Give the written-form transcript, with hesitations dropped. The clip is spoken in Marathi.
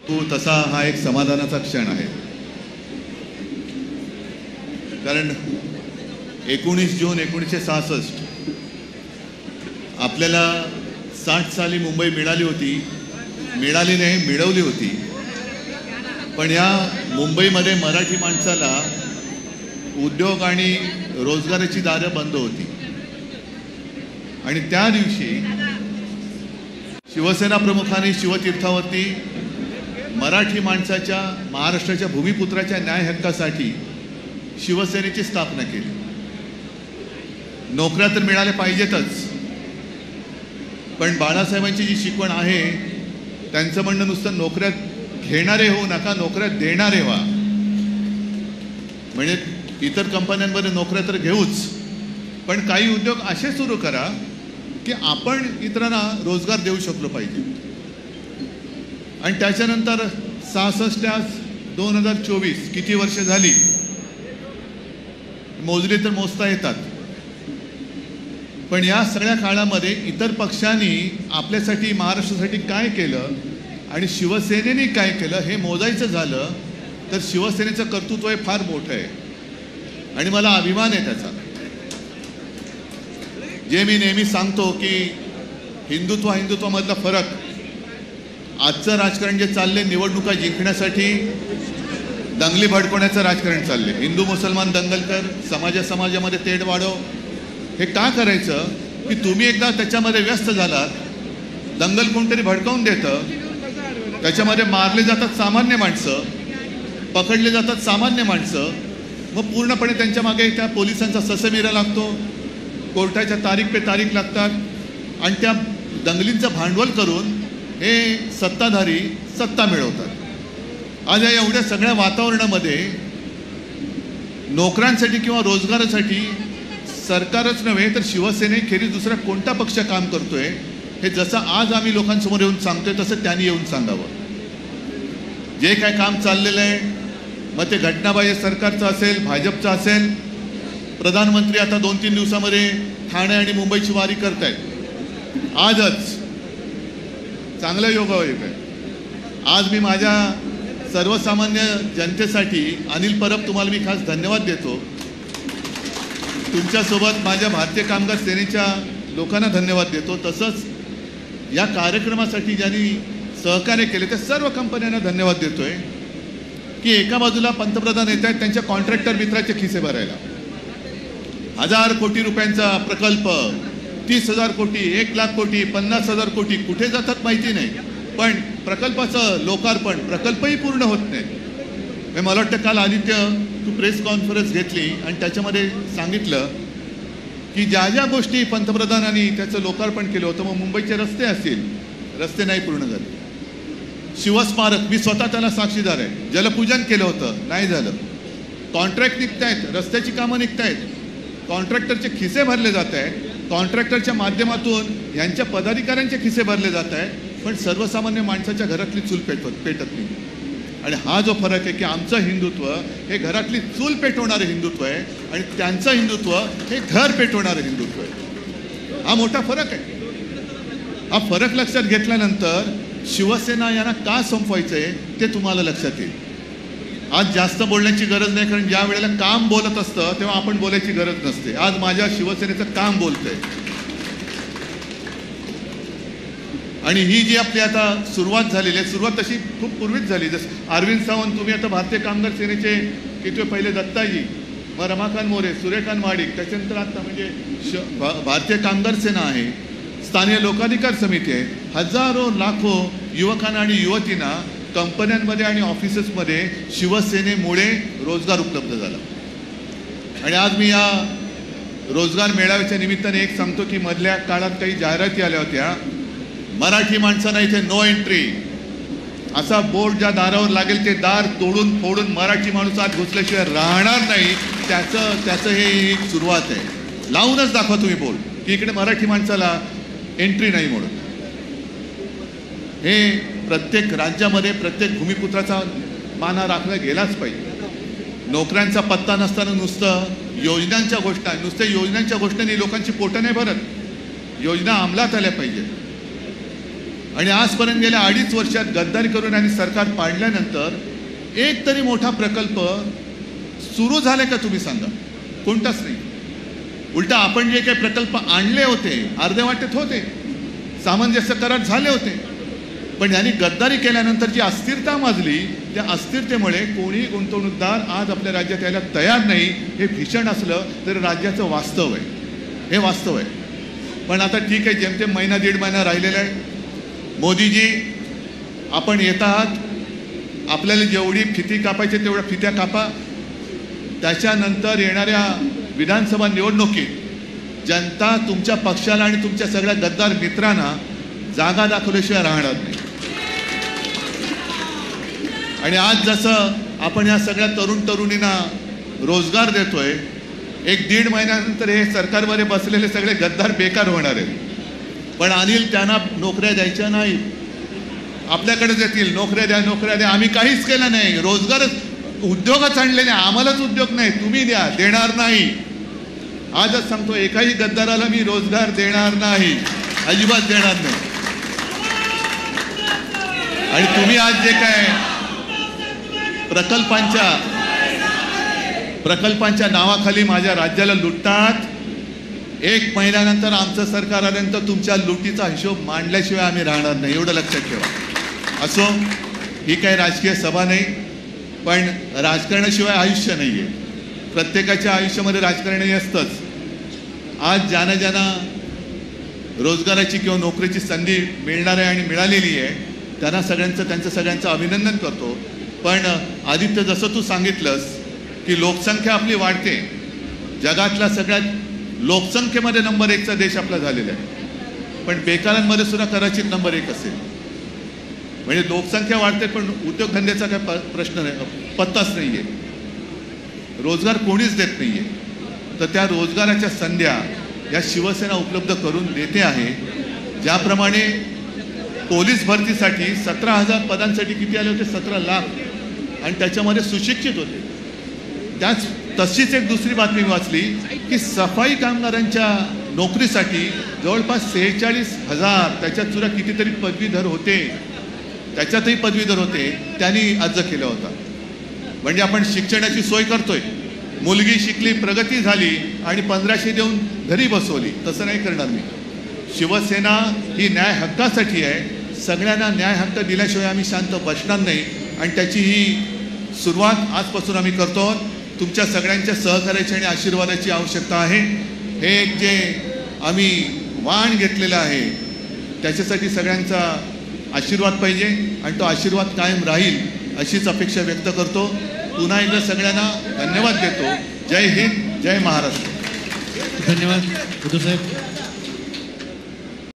तो तसा हा एक समाधानाचा क्षण आहे, कारण 19 जून 1966 आपल्याला 60 साली मुंबई मिळाली होती, मिळाली नाही मिळवली होती, पण या मुंबईमध्ये मराठी माणसाला उद्योग आणि रोजगाराची दारं बंद होती। आणि त्या दिवशी शिवसेना प्रमुखांनी शिवतीर्थावरती मराठी माणसाच्या, महाराष्ट्राच्या भूमिपुत्राच्या न्याय हक्कासाठी शिवसेनेची स्थापना केली। नोकऱ्या तर मिळाल्या पाहिजेतच, पण बाळासाहेबांची जी शिकवण आहे त्यांचं म्हणणं नुसतं नोकऱ्या घेणारे होऊ नका, नोकऱ्या देणारे व्हा। म्हणजे इतर कंपन्यांमध्ये नोकऱ्या तर घेऊच, पण काही उद्योग असे सुरू करा की आपण इतरांना रोजगार देऊ शकलो पाहिजे। आणि त्याच्यानंतर 66 2024 किती वर्ष झाली मोजली तर मोजता येतात, पण या सगळ्या काळामध्ये इतर पक्षांनी आपल्यासाठी, महाराष्ट्रासाठी काय केलं आणि शिवसेनेने काय केलं हे मोजायचं झालं तर शिवसेनेचं कर्तृत्व हे फार मोठं आहे आणि मला अभिमान आहे त्याचा। जे मी नेहमी सांगतो की हिंदुत्वामधला फरक, आजचं राजकारण जे चालले निवडणुका जिंकण्यासाठी दंगली भडकवण्याचं राजकारण चालले, हिंदू मुसलमान दंगल कर, समाजामध्ये तेढ वाढव, हे का करायचं की तुम्ही एकदा त्याच्यामध्ये व्यस्त झालात, दंगल कोणतरी भडकावून देतं, त्याच्यामध्ये मारले जातात सामान्य माणसं, पकडले जातात सामान्य माणसं, मग पूर्णपणे त्यांच्या मागे त्या पोलिसांचा ससेमिरा लागतो, कोर्टाच्या तारीख पे तारीख लागतात आणि त्या दंगलींचं भांडवल करून हे सत्ताधारी सत्ता मिळवतात। आज या एवढ्या सगळ्या वातावरणामध्ये नोकऱ्यांसाठी किंवा रोजगारासाठी सरकारच नव्हे तर शिवसेनेखेरीज दुसरा कोणता पक्ष काम करतोय हे जसं आज आम्ही लोकांसमोर येऊन सांगतोय तसं त्यांनी येऊन सांगावं। जे काय काम चाललेलं आहे, मग ते घटनाबाह्य सरकारचं असेल, भाजपचं असेल, प्रधानमंत्री आता 2-3 दिवसामध्ये ठाणे आणि मुंबईची वारी करतायत। आजच चांगलं योगायोग आहे। आज मी माझ्या सर्वसामान्य जनतेसाठी अनिल परब तुम्हाला मी खास धन्यवाद देतो, तुमच्यासोबत माझ्या भारतीय कामगार सेनेच्या लोकांना धन्यवाद देतो, तसंच या कार्यक्रमासाठी ज्यांनी सहकार्य केले त्या सर्व कंपन्यांना धन्यवाद देतोय की एका बाजूला पंतप्रधान येत आहेत त्यांच्या कॉन्ट्रॅक्टर मित्राचे खिसे भरायला, 1000 कोटी रुपयांचा प्रकल्प, 30,000 कोटी, 1,00,000 कोटी, 50,000 कोटी कुठे जातात माहिती नाही, पण प्रकल्पाचं लोकार्पण, प्रकल्पही पूर्ण होत नाही। मला वाटतं काल आदित्य तू प्रेस कॉन्फरन्स घेतली आणि त्याच्यामध्ये सांगितलं की ज्या ज्या गोष्टी पंतप्रधानांनी त्याचं लोकार्पण केलं होतं, मग मुंबईचे रस्ते असतील, रस्ते नाही पूर्ण झाले, शिवस्मारक मी स्वतः त्याला साक्षीदार आहे, जलपूजन केलं होतं नाही झालं, कॉन्ट्रॅक्ट निघतायत, रस्त्याची कामं निघतायत, कॉन्ट्रॅक्टरचे खिसे भरले जात आहेत, कॉन्ट्रॅक्टरच्या माध्यमातून यांच्या पदाधिकाऱ्यांचे खिसे भरले जात आहेत, पण सर्वसामान्य माणसाच्या घरातली चूल पेटत नाही। आणि हा जो फरक आहे की आमचं हिंदुत्व हे घरातली चूल पेटवणारं हिंदुत्व आहे आणि त्यांचं हिंदुत्व हे घर पेटवणारं हिंदुत्व आहे, हा मोठा फरक आहे। हा फरक लक्षात घेतल्यानंतर शिवसेना यांना का संपवायचं आहे ते तुम्हाला लक्षात येईल। आज जास्त बोलण्याची गरज नाही, कारण ज्या वेळेला काम बोलत असतं तेव्हा आपण बोलायची गरज नसते। आज माझ्या शिवसेनेचं काम बोलतंय आणि ही जी आपली आता सुरुवात झालेली आहे, सुरुवात तशी खूप पूर्वीच झाली, जसं अरविंद सावंत, तुम्ही आता भारतीय कामगार सेनेचे किती पहिले दत्ताजी, मग रमाकांत मोरे, सूर्यकांत महाडिक, त्याच्यानंतर आता म्हणजे भारतीय कामगार सेना आहे, स्थानीय लोकाधिकार समिती आहे, हजारो लाखो युवकांना आणि युवतींना कंपन्यांमध्ये आणि ऑफिसेसमध्ये शिवसेनेमुळे रोजगार उपलब्ध झाला। आणि आज मी या रोजगार मेळाव्याच्या निमित्ताने एक सांगतो की मधल्या काळात काही जाहिराती आल्या होत्या, मराठी माणसांना इथे नो एंट्री, असा बोर्ड ज्या दारावर लागेल ते दार तोडून फोडून मराठी माणूस आत घुसल्याशिवाय राहणार नाही, त्याचं हे एक सुरुवात आहे। लावूनच दाखवा तुम्ही बोर्ड की इकडे मराठी माणसाला एंट्री नाही म्हणून। हे प्रत्येक राज्यामध्ये प्रत्येक भूमिपुत्राचा माना राखला गेलाच पाहिजे। नोकऱ्यांचा पत्ता नसताना नुसतं योजनांच्या घोषणांनी लोकांची पोटं नाही भरत, योजना अंमलात आल्या पाहिजे। आणि आजपर्यंत गेल्या 2.5 वर्षात गद्दारी करून आणि सरकार पाडल्यानंतर एक तरी मोठा प्रकल्प सुरू झाले का तुम्ही सांगा? कोणताच नाही. उलटा आपण जे काही प्रकल्प आणले होते अर्धेवाटेत होते, सामंजस्य करार झाले होते, पण यांनी गद्दारी केल्यानंतर जी अस्थिरता माजली त्या अस्थिरतेमुळे कोणी गुंतवणूकदार आज आपल्या राज्यात यायला तयार नाही. हे भीषण असलं तरी राज्याचं वास्तव आहे, हे वास्तव आहे. पण आता ठीक आहे, जेमतेम महिना 1.5 महिना राहिलेला आहे. मोदीजी आपण येत आहात, आपल्याला जेवढी फिती कापायची तेवढ्या फित्या कापा. त्याच्यानंतर येणाऱ्या विधानसभा निवडणुकीत जनता तुमच्या पक्षाला आणि तुमच्या सगळ्या गद्दार मित्रांना जागा दाखवल्याशिवाय राहणार नाही. आणि आज जसं आपण या सगळ्या तरुणींना रोजगार देतोय, 1-1.5 महिन्यानंतर हे सरकारमध्ये बसलेले सगळे गद्दार बेकार होणार आहेत. पण अनिल त्यांना नोकऱ्या द्यायच्या नाही, आपल्याकडेच येतील. नोकऱ्या द्या, नोकऱ्या द्या. आम्ही काहीच केलं नाही, रोजगारच उद्योगच आणले नाही, आम्हालाच उद्योग नाही, तुम्ही द्या. देणार नाही. आजच सांगतो, एकाही गद्दाराला मी रोजगार देणार नाही, अजिबात देणार नाही. आणि तुम्ही आज जे काय प्रकल्पांच्या नावाखाली माझ्या राज्याला लुटतात, 1 महिन्यानंतर आमचं सरकार आल्यानंतर तुमच्या लुटीचा हिशोब मांडल्याशिवाय आम्ही राहणार नाही, एवढं लक्षात ठेवा. असो, ही काही राजकीय सभा नाही, पण राजकारणाशिवाय आयुष्य नाही आहे. प्रत्येकाच्या आयुष्यामध्ये राजकारण असतंच. आज ज्यांना रोजगाराची किंवा नोकरीची संधी मिळणार आहे आणि मिळालेली आहे त्यांना त्यांचं सगळ्यांचं अभिनंदन करतो. पण आदित्य, जसं तू सांगितलंस की लोकसंख्या आपली वाढते, जगातला सगळ्यात लोकसंख्येमध्ये नंबर 1चा देश आपला झालेला आहे, पण बेकारांमध्ये सुद्धा कदाचित नंबर 1 असेल. म्हणजे लोकसंख्या वाढते पण उद्योगधंद्याचा काय प्रश्न नाही, पत्ताच नाही आहे. रोजगार कोणीच देत नाही आहे. तर त्या रोजगाराच्या संध्या या शिवसेना उपलब्ध करून देते आहे. ज्याप्रमाणे पोलीस भरतीसाठी 17,000 पदांसाठी किती आले होते? 17 लाख. आणि त्याच्यामध्ये सुशिक्षित होते. तशीच एक दुसरी बातमी वाचली की सफाई कामगारांच्या नोकरीसाठी जवळपास 46,000, त्याच्यात सुद्धा कितीतरी पदवीधर होते, त्याच्यातही पदवीधर होते, त्यांनी अर्ज केला होता. म्हणजे आपण शिक्षणाची सोय करतोय, मुलगी शिकली, प्रगती झाली आणि 1500 देऊन घरी बसवली, तसं नाही करणार मी. शिवसेना ही न्याय हक्कासाठी आहे. सगळ्यांना न्याय हक्क दिल्याशिवाय आम्ही शांत बसणार नाही. आणि त्याची ही सुरुवात आजपासून आम्ही करतो. तुमच्या सगळ्यांच्या सहकार्याची आणि आशीर्वादाची आवश्यकता आहे. हे एक जे आम्ही वाण घेतलेलं आहे त्याच्यासाठी सगळ्यांचा आशीर्वाद पाहिजे आणि तो आशीर्वाद कायम राहील अशीच अपेक्षा व्यक्त करतो. पुन्हा एकदा सगळ्यांना धन्यवाद देतो. जय हिंद, जय महाराष्ट्र. धन्यवाद उद्धव साहेब.